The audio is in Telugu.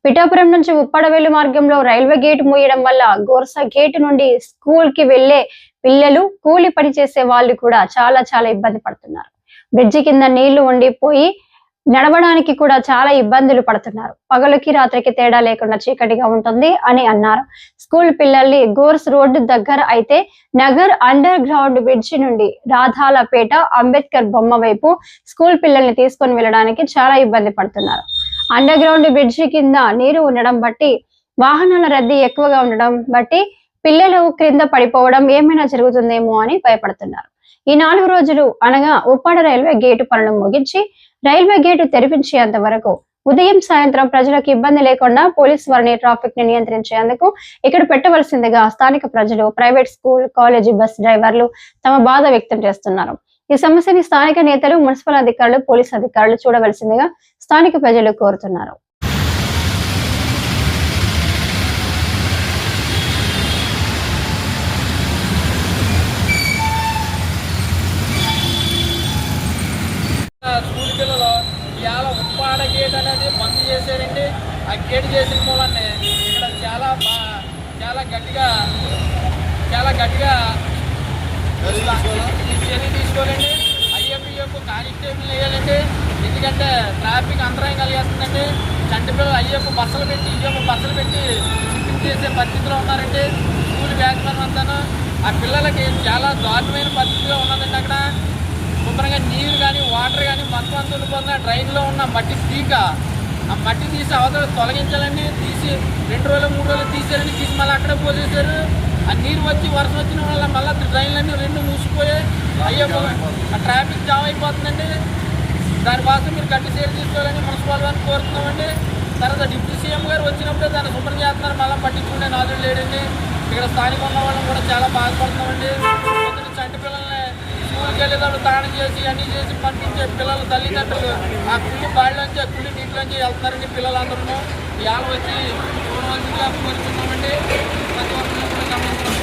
పిఠాపురం నుంచి ఉప్పడవేలు మార్గంలో రైల్వే గేట్ మూయడం వల్ల గోర్సా గేట్ నుండి స్కూల్ కి వెళ్లే పిల్లలు, కూలి పని చేసే వాళ్ళు కూడా చాలా ఇబ్బంది పడుతున్నారు. బ్రిడ్జి కింద నీళ్లు ఉండిపోయి నడవడానికి కూడా చాలా ఇబ్బందులు పడుతున్నారు. పగలుకి రాత్రికి తేడా లేకుండా చీకటిగా ఉంటుంది అని అన్నారు. స్కూల్ పిల్లల్ని గోర్స్ రోడ్డు దగ్గర అయితే నగర్ అండర్ గ్రౌండ్ బ్రిడ్జి నుండి రాధాలపేట అంబేద్కర్ బొమ్మ వైపు స్కూల్ పిల్లల్ని తీసుకొని వెళ్ళడానికి చాలా ఇబ్బంది పడుతున్నారు. అండర్ గ్రౌండ్ బ్రిడ్జి కింద నీరు ఉండడం బట్టి, వాహనాల రద్దీ ఎక్కువగా ఉండడం బట్టి పిల్లలు క్రింద పడిపోవడం ఏమైనా జరుగుతుందేమో అని భయపడుతున్నారు. ఈ 4 రోజులు అనగా ఉప్పాడ రైల్వే గేటు పనులు ముగించి రైల్వే గేటు తెరిపించేంత వరకు ఉదయం సాయంత్రం ప్రజలకు ఇబ్బంది లేకుండా పోలీసు వారిని ట్రాఫిక్ ని నియంత్రించేందుకు ఇక్కడ పెట్టవలసిందిగా స్థానిక ప్రజలు, ప్రైవేట్ స్కూల్, కాలేజీ బస్ డ్రైవర్లు తమ బాధ వ్యక్తం చేస్తున్నారు. ఈ సమస్యని స్థానిక నేతలు, మున్సిపల్ అధికారులు, పోలీసు అధికారులు చూడవలసిందిగా స్థానిక ప్రజలు కోరుతున్నారు. స్కూల్ పిల్లలు ఇవాళ ఉప్పాడ గేట్ అనేది బంద్ చేశారండి. ఆ గేట్ చేసిన మూలనే ఇక్కడ చాలా గట్టిగా చర్య తీసుకోవాలండి. ఐఎఫ్ఈఎఫ్ కానిస్టేబుల్ వేయాలండి. ఎందుకంటే ట్రాఫిక్ అంతరాయం కలిగేస్తుందండి. చంటి పిల్లలు ఐఎఫ్ బస్సులు పెట్టి షిఫ్టింగ్ చేసే పరిస్థితిలో ఉన్నారండి. స్కూల్ వ్యాఖ్యానం అంతాను ఆ పిల్లలకి చాలా దారుణమైన పరిస్థితిలో ఉన్నదండి. అక్కడ శుభ్రంగా నీరు కానీ వాటర్ కానీ మొత్తం అంతా వెళ్ళిపోతున్న డ్రైన్లో ఉన్న మట్టి ఆ మట్టి తీసి అవతల తొలగించాలండి. తీసి 2 రోజులు 3 రోజులు తీసారండి. తీసి మళ్ళీ అక్కడే పోసేసారు. ఆ నీరు వచ్చి వర్షం వచ్చిన వల్ల మళ్ళీ డ్రైన్లన్నీ 2 మూసిపోయాయి. అయ్యో ఆ ట్రాఫిక్ జామ్ అయిపోతుందండి. దానికోసం మీరు గట్టి చర్య తీసుకోవాలని మున్సిపల్ వారిని కోరుతున్నామండి. తర్వాత డిప్యూటీ సీఎం గారు వచ్చినప్పుడే దాన్ని శుభ్రం చేస్తున్నారు. మళ్ళీ పట్టించుకునే నాదుడు లేడండి. ఇక్కడ స్థానిక ఉన్న వాళ్ళని కూడా చాలా బాధపడుతున్నామండి. చంటి పిల్లల్ని స్కూల్కి వెళ్ళేటప్పుడు తాళం చేసి అన్నీ చేసి పంపించే పిల్లల తల్లిదండ్రులు ఆ కుళ్ళి బాళ్ళలోంచి కుళ్ళి నీటిలోంచి వెళ్తున్నారండి. పిల్లలందరూ ఇవాళ వచ్చి చూడవలసిందిగా కోరుతున్నామండి. ప్రతి ఒక్కరిని కూడా గమనించడం